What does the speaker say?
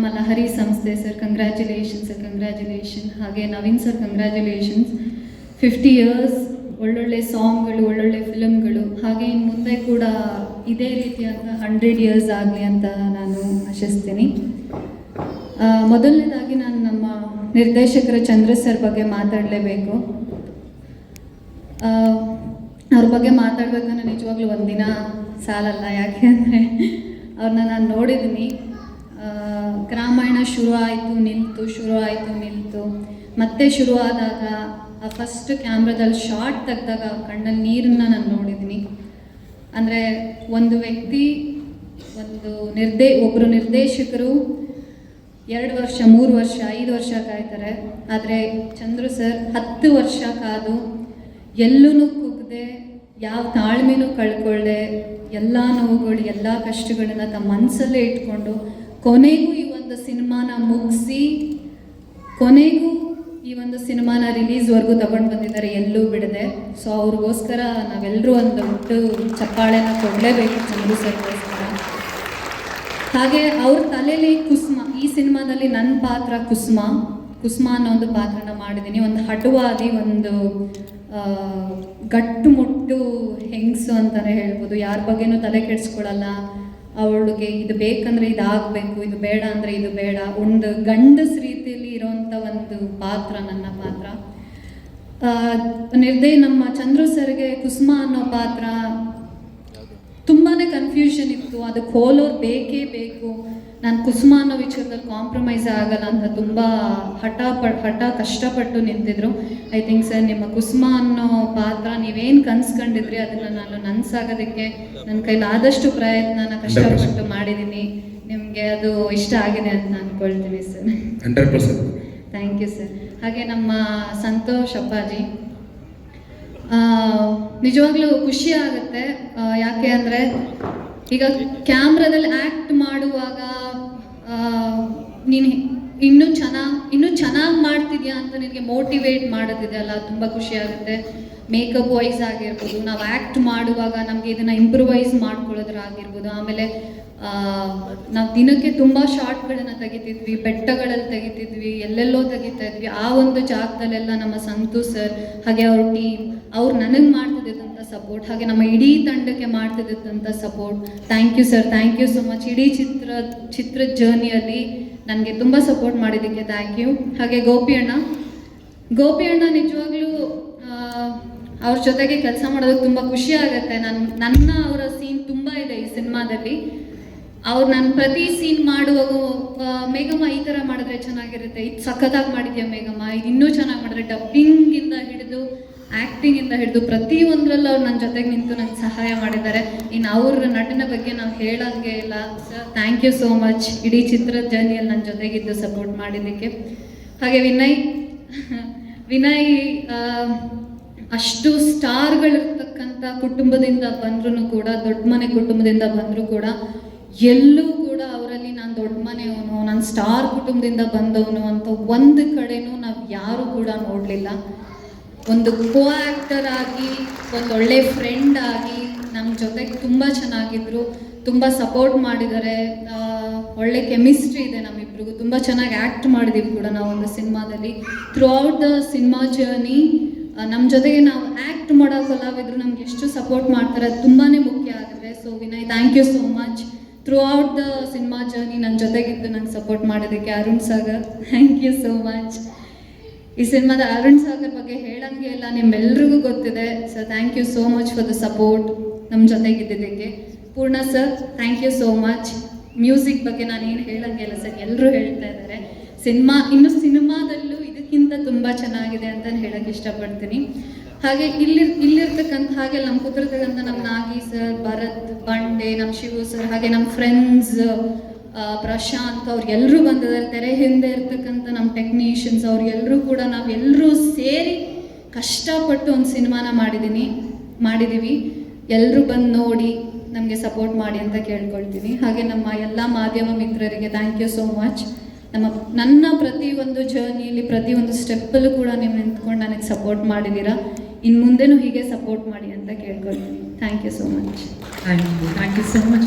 ನಮ್ಮ ಲಹರಿ ಸಂಸ್ಥೆ sir congratulation sir, congratulation. ಹಾಗೆ ನವೀನ್ ಸರ್ ಕಂಗ್ರ್ಯಾಚುಲೇಷನ್ಸ್. 50 ಇಯರ್ಸ್, ಒಳ್ಳೊಳ್ಳೆ ಸಾಂಗ್ಗಳು, ಒಳ್ಳೊಳ್ಳೆ ಫಿಲಮ್ಗಳು, ಹಾಗೆ ಇನ್ನು ಮುಂದೆ ಕೂಡ ಇದೇ ರೀತಿಯಾದ 100 ಇಯರ್ಸ್ ಆಗಲಿ ಅಂತ ನಾನು ಆಶಿಸ್ತೀನಿ. ಮೊದಲನೇದಾಗಿ ನಾನು ನಮ್ಮ ನಿರ್ದೇಶಕರ ಚಂದ್ರ ಸರ್ ಬಗ್ಗೆ ಮಾತಾಡಲೇಬೇಕು. ಅವ್ರ ಬಗ್ಗೆ ಮಾತಾಡ್ಬೇಕಂದ್ರೆ ನಿಜವಾಗ್ಲೂ ಒಂದಿನ ಸಾಲಲ್ಲ. ಯಾಕೆ ಅಂದರೆ ಅವ್ರನ್ನ ನಾನು ನೋಡಿದ್ದೀನಿ. ರಾಮಾಯಣ ಶುರು ಆಯಿತು ನಿಲ್ತು, ಮತ್ತೆ ಶುರು ಆದಾಗ ಆ ಫಸ್ಟ್ ಕ್ಯಾಮ್ರಾದಲ್ಲಿ ಶಾರ್ಟ್ ತೆಗೆದಾಗ ಕಣ್ಣಲ್ಲಿ ನೀರನ್ನ ನಾನು ನೋಡಿದ್ದೀನಿ. ಅಂದರೆ ಒಂದು ವ್ಯಕ್ತಿ, ಒಬ್ಬರು ನಿರ್ದೇಶಕರು 2 ವರ್ಷ, 3 ವರ್ಷ, 5 ವರ್ಷ ಕಾಯ್ತಾರೆ. ಆದರೆ ಚಂದ್ರು ಸರ್ 10 ವರ್ಷ ಕಾದು ಎಲ್ಲೂ ಕುಗ್ದೆ, ಯಾವ ತಾಳ್ಮೆನೂ ಕಳ್ಕೊಳ್ಳದೆ, ಎಲ್ಲ ನೋವುಗಳು, ಎಲ್ಲ ಕಷ್ಟಗಳನ್ನ ತಮ್ಮ ಮನಸ್ಸಲ್ಲೇ ಇಟ್ಕೊಂಡು ಕೊನೆಗೂ ಈ ಒಂದು ಸಿನಿಮಾನ ಮುಗಿಸಿ, ಕೊನೆಗೂ ಈ ಒಂದು ಸಿನಿಮಾನ ರಿಲೀಸ್ವರೆಗೂ ತಗೊಂಡು ಬಂದಿದ್ದಾರೆ, ಎಲ್ಲೂ ಬಿಡದೆ. ಸೊ ಅವ್ರಿಗೋಸ್ಕರ ನಾವೆಲ್ಲರೂ ಒಂದು ದೊಡ್ಡ ಚಪ್ಪಾಳೆನ ಕೊಡಲೇಬೇಕು ಚಂದ್ರು ಸರ್ಗೋಸ್ಕರ. ಹಾಗೆ ಅವ್ರ ತಲೆಯಲ್ಲಿ ಕುಸುಮ, ಈ ಸಿನಿಮಾದಲ್ಲಿ ನನ್ನ ಪಾತ್ರ ಕುಸುಮ ಅನ್ನೋ ಒಂದು ಪಾತ್ರನ ಮಾಡಿದ್ದೀನಿ. ಒಂದು ಹಠವಾದಿ, ಒಂದು ಗಟ್ಟುಮುಟ್ಟು ಹೆಂಗಸು ಅಂತಲೇ ಹೇಳ್ಬೋದು. ಯಾರ ಬಗ್ಗೆನೂ ತಲೆ ಕೆಡಿಸ್ಕೊಳ್ಳಲ್ಲ. ಅವಳಿಗೆ ಇದು ಬೇಕಂದರೆ ಇದಾಗಬೇಕು, ಇದು ಬೇಡ ಅಂದರೆ ಇದು ಬೇಡ. ಒಂದು ಗಂಡಸ ರೀತಿಯಲ್ಲಿ ಇರೋವಂಥ ಒಂದು ಪಾತ್ರ ನನ್ನ ಪಾತ್ರ. ನಮ್ಮ ಚಂದ್ರು ಸರ್ಗೆ ಕುಸುಮ ಅನ್ನೋ ಪಾತ್ರ ತುಂಬಾ ಕನ್ಫ್ಯೂಷನ್ ಇತ್ತು. ಅದಕ್ಕೆ ಹೋಲೋರು ಬೇಕೇ ಬೇಕು, ನಾನು ಕುಸುಮ ಅನ್ನೋ ವಿಚಾರದಲ್ಲಿ ಕಾಂಪ್ರಮೈಸ್ ಆಗಲ್ಲ ಅಂತ ತುಂಬ ಹಠ ಕಷ್ಟಪಟ್ಟು ನಿಂತಿದ್ರು. ಐ ಥಿಂಕ್ ಸರ್ ನಿಮ್ಮ ಕುಸುಮ ಅನ್ನೋ ಪಾತ್ರ ನೀವೇನು ಕನ್ಸ್ಕೊಂಡಿದ್ರಿ ಅದನ್ನು ನಾನು ನನಸಾಗೋದಕ್ಕೆ ನನ್ನ ಕೈಲಾದಷ್ಟು ಪ್ರಯತ್ನನ ಕಷ್ಟಪಟ್ಟು ಮಾಡಿದ್ದೀನಿ. ನಿಮಗೆ ಅದು ಇಷ್ಟ ಆಗಿದೆ ಅಂತ ಅಂದ್ಕೊಳ್ತೀನಿ ಸರ್. 100%. Thank you sir. ಹಾಗೆ ನಮ್ಮ ಸಂತೋಷ್ ಅಪ್ಪಾಜಿ, ನಿಜವಾಗ್ಲೂ ಖುಷಿ ಆಗುತ್ತೆ. ಯಾಕೆ ಅಂದರೆ ಈಗ ಕ್ಯಾಮ್ರಾದಲ್ಲಿ ಆ್ಯಕ್ಟ್ ಮಾಡುವಾಗ ನೀನು ಇನ್ನೂ ಚೆನ್ನಾಗಿ ಮಾಡ್ತಿದ್ಯಾ ಅಂತ ನಿನಗೆ ಮೋಟಿವೇಟ್ ಮಾಡೋದಿದೆ ಅಲ್ಲ, ತುಂಬ ಖುಷಿ ಆಗುತ್ತೆ. ಮೇಕಪ್ ವೈಸ್ ಆಗಿರ್ಬೋದು, ನಾವು ಆ್ಯಕ್ಟ್ ಮಾಡುವಾಗ ನಮಗೆ ಇದನ್ನು ಇಂಪ್ರೂವೈಸ್ ಮಾಡ್ಕೊಳ್ಳೋದ್ರಾಗಿರ್ಬೋದು. ಆಮೇಲೆ ನಾವು ದಿನಕ್ಕೆ ತುಂಬ ಶಾರ್ಟ್ಗಳನ್ನು ತೆಗಿತಿದ್ವಿ, ಬೆಟ್ಟಗಳಲ್ಲಿ ತೆಗಿತಿದ್ವಿ, ಎಲ್ಲೆಲ್ಲೋ ತೆಗಿತಾ ಇದ್ವಿ. ಆ ಒಂದು ಜಾಗದಲ್ಲೆಲ್ಲ ನಮ್ಮ ಸಂತು ಸರ್ ಹಾಗೆ ಅವ್ರ ಟೀಮ್, ಅವ್ರು ನನಗೆ ಮಾಡ್ತಿದ್ದಂಥ ಸಪೋರ್ಟ್, ಹಾಗೆ ನಮ್ಮ ಇಡೀ ತಂಡಕ್ಕೆ ಮಾಡ್ತಿದ್ದಂಥ support. Thank you sir, thank you so much. ಇಡೀ ಚಿತ್ರದ ಜರ್ನಿಯಲ್ಲಿ ನನಗೆ ತುಂಬ ಸಪೋರ್ಟ್ ಮಾಡಿದ್ದಕ್ಕೆ ಥ್ಯಾಂಕ್ ಯು. ಹಾಗೆ ಗೋಪಿ ಅಣ್ಣ ನಿಜವಾಗ್ಲೂ ಅವ್ರ ಜೊತೆಗೆ ಕೆಲಸ ಮಾಡೋದಕ್ಕೆ ತುಂಬ ಖುಷಿ ಆಗುತ್ತೆ. ನನ್ನ ಅವರ ಸೀನ್ ತುಂಬ ಇದೆ ಈ ಸಿನಿಮಾದಲ್ಲಿ. ನಾನು ಪ್ರತಿ ಸೀನ್ ಮಾಡುವಾಗ ಮೇಘಮ್ಮ ಈ ಥರ ಮಾಡಿದ್ರೆ ಚೆನ್ನಾಗಿರುತ್ತೆ, ಇದು ಸಖತ್ತಾಗಿ ಮಾಡಿದ್ಯಾ ಮೇಘಮ್ಮ, ಇದು ಇನ್ನೂ ಚೆನ್ನಾಗಿ ಮಾಡಿದ್ರೆ, ಡಬ್ಬಿಂಗಿಂದ ಹಿಡಿದು ಆ್ಯಕ್ಟಿಂಗಿಂದ ಹಿಡಿದು ಪ್ರತಿಯೊಂದರಲ್ಲೂ ಅವ್ರು ನನ್ನ ಜೊತೆಗೆ ನಿಂತು ನನಗೆ ಸಹಾಯ ಮಾಡಿದ್ದಾರೆ. ಇನ್ನು ಅವ್ರ ನಟನ ಬಗ್ಗೆ ನಾವು ಹೇಳೋಂಗೆ ಇಲ್ಲ sir. Thank you so much ಇಡೀ ಚಿತ್ರದ ಜರ್ನಿಯಲ್ಲಿ ನನ್ನ ಜೊತೆಗಿದ್ದು ಸಪೋರ್ಟ್ ಮಾಡಿದ್ದಕ್ಕೆ. ಹಾಗೆ ವಿನಯ್ ಅಷ್ಟು ಸ್ಟಾರ್ಗಳಿರ್ತಕ್ಕಂಥ ಕುಟುಂಬದಿಂದ ಬಂದ್ರೂ ಕೂಡ, ದೊಡ್ಡ ಮನೆ ಕುಟುಂಬದಿಂದ ಬಂದರೂ ಕೂಡ, ಎಲ್ಲೂ ಕೂಡ ಅವರಲ್ಲಿ ನಾನು ದೊಡ್ಡ ಮನೆಯವನು, ನಾನು ಸ್ಟಾರ್ ಕುಟುಂಬದಿಂದ ಬಂದವನು ಅಂತ ಒಂದು ಕಡೆನೂ ನಾವು ಯಾರೂ ಕೂಡ ನೋಡಲಿಲ್ಲ. ಒಂದು ಕೋ ಆ್ಯಕ್ಟರ್ ಆಗಿ, ಒಂದೊಳ್ಳೆ ಫ್ರೆಂಡ್ ಆಗಿ ನಮ್ಮ ಜೊತೆಗೆ ತುಂಬ ಚೆನ್ನಾಗಿದ್ರು, ತುಂಬ ಸಪೋರ್ಟ್ ಮಾಡಿದ್ದಾರೆ. ಒಳ್ಳೆ ಕೆಮಿಸ್ಟ್ರಿ ಇದೆ ನಮ್ಮಿಬ್ರಿಗೂ, ತುಂಬ ಚೆನ್ನಾಗಿ ಆ್ಯಕ್ಟ್ ಮಾಡಿದ್ದೀವಿ ಕೂಡ ನಾವು ಒಂದು ಸಿನಿಮಾದಲ್ಲಿ. Through out the cinema journey ನಮ್ಮ ಜೊತೆಗೆ ನಾವು ಆ್ಯಕ್ಟ್ ಮಾಡೋ ಕಲಾವಿದರು ನಮ್ಗೆ ಎಷ್ಟು ಸಪೋರ್ಟ್ ಮಾಡ್ತಾರೆ, ಅದು ತುಂಬಾ ಮುಖ್ಯ ಆಗುತ್ತೆ. So Vinay, thank you so much. Throughout the cinema journey ನನ್ನ ಜೊತೆಗಿದ್ದು ನಂಗೆ ಸಪೋರ್ಟ್ ಮಾಡೋದಕ್ಕೆ Arun Sagar, thank you so much. ಈ ಸಿನಿಮಾದ ಅರುಣ್ ಸಾಗರ್ ಬಗ್ಗೆ ಹೇಳಂಗೆ ಇಲ್ಲ, ನಿಮ್ಮೆಲ್ರಿಗೂ ಗೊತ್ತಿದೆ. So thank you so much for the support ನಮ್ಮ ಜೊತೆಗಿದ್ದಕ್ಕೆ. Poorna sir, thank you so much. Music ಬಗ್ಗೆ ನಾನು ಏನು ಹೇಳಂಗೆ ಇಲ್ಲ ಸರ್, ಎಲ್ಲರೂ ಹೇಳ್ತಾ ಇದ್ದಾರೆ. ಸಿನಿಮಾದಲ್ಲೂ ಇದಕ್ಕಿಂತ ತುಂಬ ಚೆನ್ನಾಗಿದೆ ಅಂತ ಹೇಳಕ್ಕೆ ಇಷ್ಟಪಡ್ತೀನಿ. ಹಾಗೆ ಇಲ್ಲಿರ್ತಕ್ಕಂಥ, ಹಾಗೆ ನಮ್ಮ ಕೂತಿರ್ತಕ್ಕಂಥ ನಮ್ಮ ನಾಗಿ ಸರ್, ಭರತ್, ಬಂಡೆ, ನಮ್ಮ ಶಿವು ಸರ್, ಹಾಗೆ ನಮ್ಮ ಫ್ರೆಂಡ್ಸ್ ಪ್ರಶಾಂತ್, ಅವ್ರಿಗೆಲ್ಲರೂ ಬಂದಿದ್ದಾರೆ. ತೆರೆ ಹಿಂದೆ ಇರ್ತಕ್ಕಂಥ ನಮ್ಮ ಟೆಕ್ನಿಷಿಯನ್ಸ್, ಅವ್ರಿಗೆಲ್ಲರೂ ಕೂಡ ನಾವೆಲ್ಲರೂ ಸೇರಿ ಕಷ್ಟಪಟ್ಟು ಒಂದು ಸಿನಿಮಾನ ಮಾಡಿದ್ದೀವಿ. ಎಲ್ಲರೂ ಬಂದು ನೋಡಿ ನಮಗೆ ಸಪೋರ್ಟ್ ಮಾಡಿ ಅಂತ ಕೇಳ್ಕೊಳ್ತೀನಿ. ಹಾಗೆ ನಮ್ಮ ಎಲ್ಲ ಮಾಧ್ಯಮ ಮಿತ್ರರಿಗೆ ಥ್ಯಾಂಕ್ ಯು ಸೋ ಮಚ್. ನನ್ನ ಪ್ರತಿಯೊಂದು ಜರ್ನಿಯಲ್ಲಿ, ಪ್ರತಿಯೊಂದು ಸ್ಟೆಪ್ಪಲ್ಲೂ ಕೂಡ ನೀವು ನಿಂತ್ಕೊಂಡು ನನಗೆ ಸಪೋರ್ಟ್ ಮಾಡಿದ್ದೀರಾ. ಇನ್ನು ಮುಂದೆನೂ ಹೀಗೆ ಸಪೋರ್ಟ್ ಮಾಡಿ ಅಂತ ಕೇಳ್ಕೊಳ್ತೀನಿ. Thank you so much. Thank you so much.